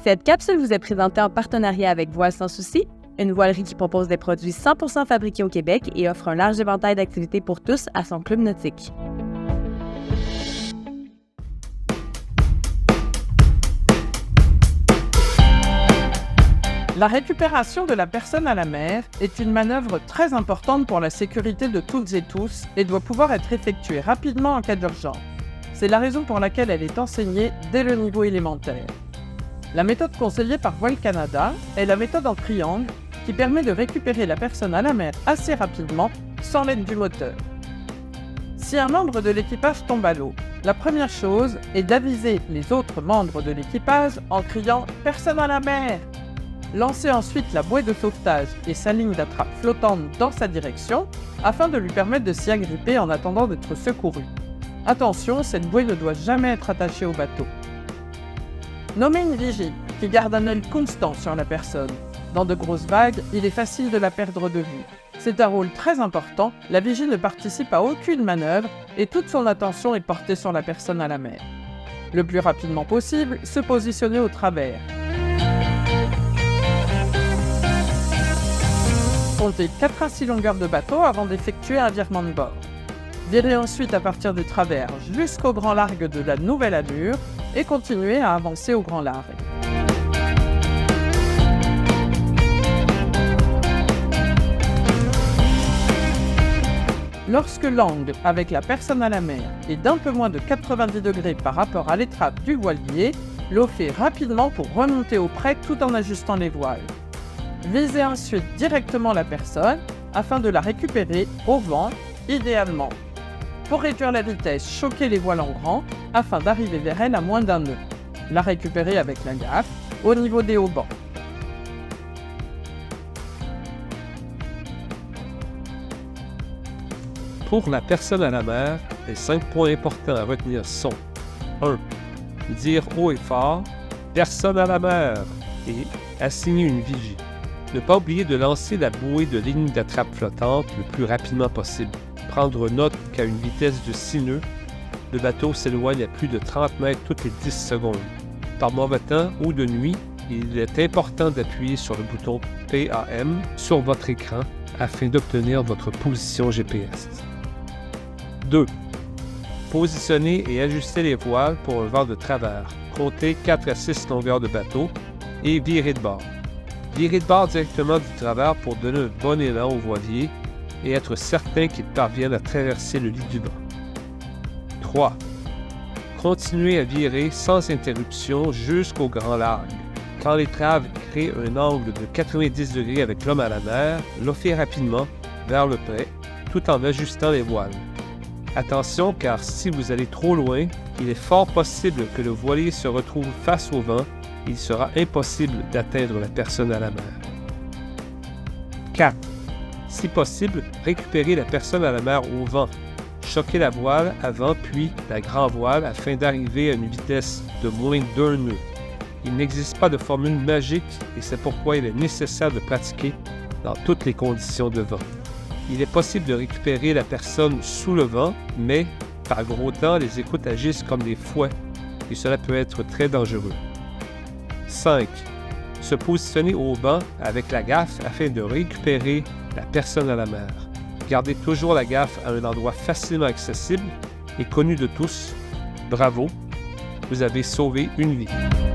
Cette capsule vous est présentée en partenariat avec Voile Sans Souci, une voilerie qui propose des produits 100% fabriqués au Québec et offre un large éventail d'activités pour tous à son club nautique. La récupération de la personne à la mer est une manœuvre très importante pour la sécurité de toutes et tous et doit pouvoir être effectuée rapidement en cas d'urgence. C'est la raison pour laquelle elle est enseignée dès le niveau élémentaire. La méthode conseillée par Voile Canada est la méthode en triangle qui permet de récupérer la personne à la mer assez rapidement sans l'aide du moteur. Si un membre de l'équipage tombe à l'eau, la première chose est d'aviser les autres membres de l'équipage en criant « Personne à la mer !» Lancez ensuite la bouée de sauvetage et sa ligne d'attrape flottante dans sa direction afin de lui permettre de s'y agripper en attendant d'être secouru. Attention, cette bouée ne doit jamais être attachée au bateau. Nommez une vigie qui garde un œil constant sur la personne. Dans de grosses vagues, il est facile de la perdre de vue. C'est un rôle très important, la vigie ne participe à aucune manœuvre et toute son attention est portée sur la personne à la mer. Le plus rapidement possible, se positionner au travers. Comptez 4 à 6 longueurs de bateau avant d'effectuer un virement de bord. Virez ensuite à partir du travers jusqu'au grand largue de la nouvelle allure et continuez à avancer au grand largue. Lorsque l'angle avec la personne à la mer est d'un peu moins de 90 degrés par rapport à l'étrave du voilier, loffez rapidement pour remonter au près tout en ajustant les voiles. Visez ensuite directement la personne afin de la récupérer au vent, idéalement. Pour réduire la vitesse, choquez les voiles en grand afin d'arriver vers elle à moins d'un nœud. La récupérer avec la gaffe au niveau des haubans. Pour la personne à la mer, les 5 points importants à retenir sont 1. Dire haut et fort « Personne à la mer » et assigner une vigie. Ne pas oublier de lancer la bouée de ligne d'attrape flottante le plus rapidement possible. Prendre note qu'à une vitesse de 6 nœuds, le bateau s'éloigne à plus de 30 mètres toutes les 10 secondes. Par mauvais temps ou de nuit, il est important d'appuyer sur le bouton PAM sur votre écran afin d'obtenir votre position GPS. 2. Positionner et ajuster les voiles pour un vent de travers. Comptez 4 à 6 longueurs de bateau et virer de bord. Virer de bord directement du travers pour donner un bon élan au voilier et être certain qu'il parvienne à traverser le lit du vent. 3. Continuez à virer sans interruption jusqu'au grand largue. Quand l'étrave crée un angle de 90 degrés avec l'homme à la mer, loffez rapidement vers le près tout en ajustant les voiles. Attention car si vous allez trop loin, il est fort possible que le voilier se retrouve face au vent et il sera impossible d'atteindre la personne à la mer. 4. Si possible, récupérez la personne à la mer au vent. Choquez la voile avant puis la grand voile afin d'arriver à une vitesse de moins d'un nœud. Il n'existe pas de formule magique et c'est pourquoi il est nécessaire de pratiquer dans toutes les conditions de vent. Il est possible de récupérer la personne sous le vent, mais par gros temps, les écoutes agissent comme des fouets et cela peut être très dangereux. 5. Se positionner au vent avec la gaffe afin de récupérer la personne à la mer. Gardez toujours la gaffe à un endroit facilement accessible et connu de tous. Bravo, vous avez sauvé une vie.